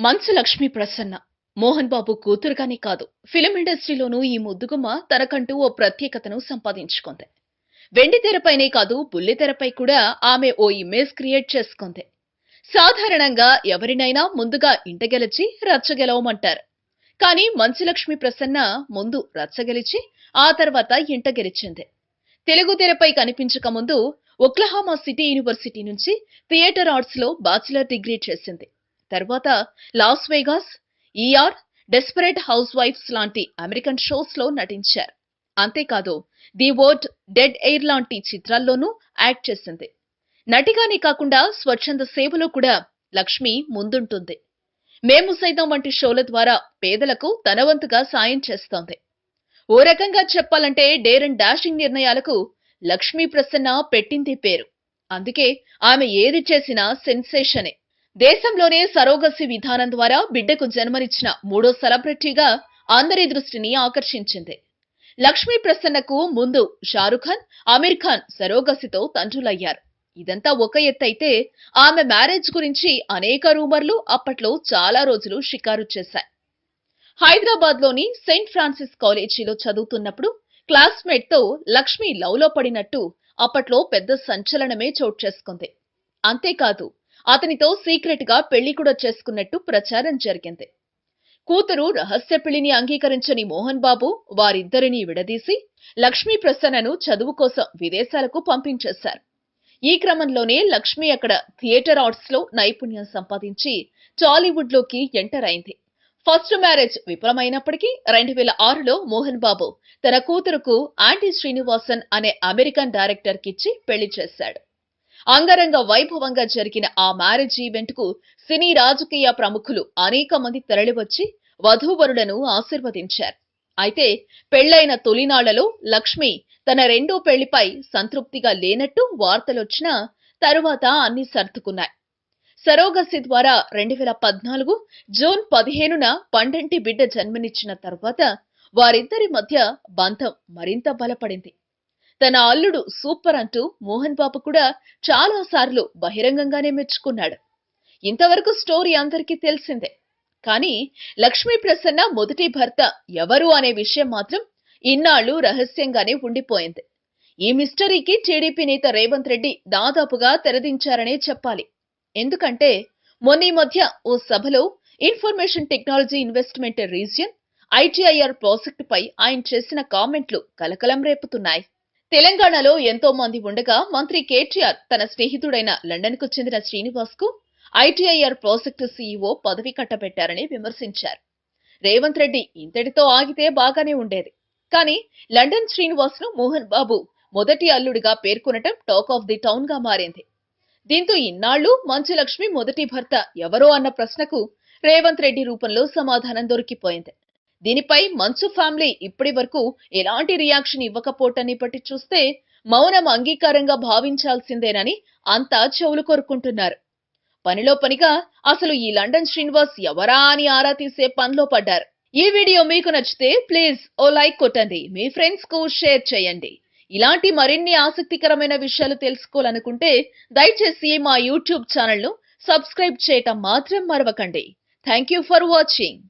మంచు లక్ష్మీ ప్రసన్న మోహన్ బాబు కూతురుగానే కాదు, ఫిలిం ఇండస్ట్రీలోనూ ఈ ముద్దుగుమ్మ తనకంటూ ఓ ప్రత్యేకతను సంపాదించుకుంది. వెండి తెరపైనే కాదు, బుల్లి తెరపై కూడా ఆమె ఓ ఇమేజ్ క్రియేట్ చేసుకుంది. సాధారణంగా ఎవరినైనా ముందుగా ఇంట గెలిచి రచ్చగెలవమంటారు. కానీ మంచు లక్ష్మీ ప్రసన్న ముందు రచ్చగెలిచి ఆ తర్వాత ఇంట గెలిచింది. తెలుగు తెరపై కనిపించక ముందు ఒక్లహామా సిటీ యూనివర్సిటీ నుంచి థియేటర్ ఆర్ట్స్ లో బ్యాచిలర్ డిగ్రీ చేసింది. తర్వాత లాస్ వేగాస్, ఈఆర్, డెస్పరేట్ హౌస్ వైఫ్స్ లాంటి అమెరికన్ షోస్ లో నటించారు. అంతేకాదు, ది వర్డ్ డెడ్ ఎయిర్ లాంటి చిత్రాల్లోనూ యాక్ట్ చేసింది. నటిగానే కాకుండా స్వచ్ఛంద సేవలో కూడా లక్ష్మి ముందుంటుంది. మేము సైతం వంటి షోల ద్వారా పేదలకు తన వంతుగా సాయం చేస్తోంది. ఓ రకంగా చెప్పాలంటే డేర్ అండ్ డాషింగ్ నిర్ణయాలకు లక్ష్మీ ప్రసన్న పెట్టింది పేరు. అందుకే ఆమె ఏది చేసినా సెన్సేషనే. దేశంలోనే సరోగసి విధానం ద్వారా బిడ్డకు జన్మనిచ్చిన మూడో సెలబ్రిటీగా అందరి దృష్టిని ఆకర్షించింది. లక్ష్మీ ప్రసన్నకు ముందు షారుఖ్ ఖాన్, అమీర్ ఖాన్ సరోగసితో తండ్రులయ్యారు. ఇదంతా ఒక ఎత్తైతే, ఆమె మ్యారేజ్ గురించి అనేక రూమర్లు అప్పట్లో చాలా రోజులు షికారు చేశాయి. హైదరాబాద్ లోని సెయింట్ ఫ్రాన్సిస్ కాలేజీలో చదువుతున్నప్పుడు క్లాస్మేట్ తో లక్ష్మి లవ్ లో పడినట్టు అప్పట్లో పెద్ద సంచలనమే చోటు చేసుకుంది. అంతేకాదు, అతనితో సీక్రెట్ గా పెళ్లి కూడా చేసుకున్నట్టు ప్రచారం జరిగింది. కూతురు రహస్య పెళ్లిని అంగీకరించని మోహన్ బాబు వారిద్దరినీ విడదీసి లక్ష్మీ ప్రసన్నను చదువు కోసం విదేశాలకు పంపించేశారు. ఈ క్రమంలోనే లక్ష్మి అక్కడ థియేటర్ ఆర్ట్స్ లో నైపుణ్యం సంపాదించి టాలీవుడ్ లోకి ఎంటర్ అయింది. ఫస్ట్ మ్యారేజ్ విఫలమైనప్పటికీ 2006లో మోహన్ బాబు తన కూతురుకు ఆంటీ శ్రీనివాసన్ అనే అమెరికన్ డైరెక్టర్ కిచ్చి పెళ్లి చేశాడు. అంగరంగ వైభవంగా జరిగిన ఆ మ్యారేజ్ ఈవెంట్ కు సినీ రాజకీయ ప్రముఖులు అనేక మంది తరలివచ్చి వధూవరులను ఆశీర్వదించారు. అయితే పెళ్లైన తొలినాళ్లలో లక్ష్మి తన రెండో పెళ్లిపై సంతృప్తిగా లేనట్టు వార్తలొచ్చినా తరువాత అన్ని సర్దుకున్నాయి. సరోగసి ద్వారా 2014 జూన్ 15న పండంటి బిడ్డ జన్మనిచ్చిన తరువాత వారిద్దరి మధ్య బంధం మరింత బలపడింది. తన అల్లుడు సూపర్ అంటూ మోహన్ బాబు కూడా చాలా సార్లు బహిరంగంగానే మెచ్చుకున్నాడు. ఇంతవరకు స్టోరీ అందరికీ తెలిసిందే. కానీ లక్ష్మీ ప్రసన్న మొదటి భర్త ఎవరు అనే విషయం మాత్రం ఇన్నాళ్లు రహస్యంగానే ఉండిపోయింది. ఈ మిస్టరీకి టీడీపీ నేత రేవంత్ రెడ్డి దాదాపుగా తెరదించారనే చెప్పాలి. ఎందుకంటే మొన్న ఈ మధ్య ఓ సభలో information technology investment region ITIR project పై ఆయన చేసిన కామెంట్లు కలకలం రేపుతున్నాయి. తెలంగాణలో ఎంతో మంది ఉండగా మంత్రి కేటీఆర్ తన స్నేహితుడైన లండన్ కు చెందిన శ్రీనివాస్ కు ఐటీఐఆర్ ప్రాజెక్టు సీఈఓ పదవి కట్టబెట్టారని విమర్శించారు. రేవంత్ రెడ్డి ఇంతటితో ఆగితే బాగానే ఉండేది. కానీ లండన్ శ్రీనివాస్ ను మోహన్ బాబు మొదటి అల్లుడిగా పేర్కొనటం టాక్ ఆఫ్ ది టౌన్ గా మారింది. దీంతో ఇన్నాళ్లు మంచు లక్ష్మి మొదటి భర్త ఎవరో అన్న ప్రశ్నకు రేవంత్ రెడ్డి రూపంలో సమాధానం దొరికిపోయింది. దీనిపై మంచు ఫ్యామిలీ ఇప్పటి వరకు ఎలాంటి రియాక్షన్ ఇవ్వకపోవటాన్ని బట్టి చూస్తే మౌనం అంగీకారంగా భావించాల్సిందేనని అంతా చెవులు కోరుకుంటున్నారు. పనిలో పనిగా అసలు ఈ లండన్ శ్రీనివాస్ ఎవరా అని ఆరా తీసే పనిలో పడ్డారు. ఈ వీడియో మీకు నచ్చితే ప్లీజ్ ఓ లైక్ కొట్టండి, మీ ఫ్రెండ్స్ కు షేర్ చేయండి. ఇలాంటి మరిన్ని ఆసక్తికరమైన విషయాలు తెలుసుకోవాలనుకుంటే దయచేసి మా యూట్యూబ్ ఛానల్ ను సబ్స్క్రైబ్ చేయటం మాత్రం మరవకండి. Thank you for watching.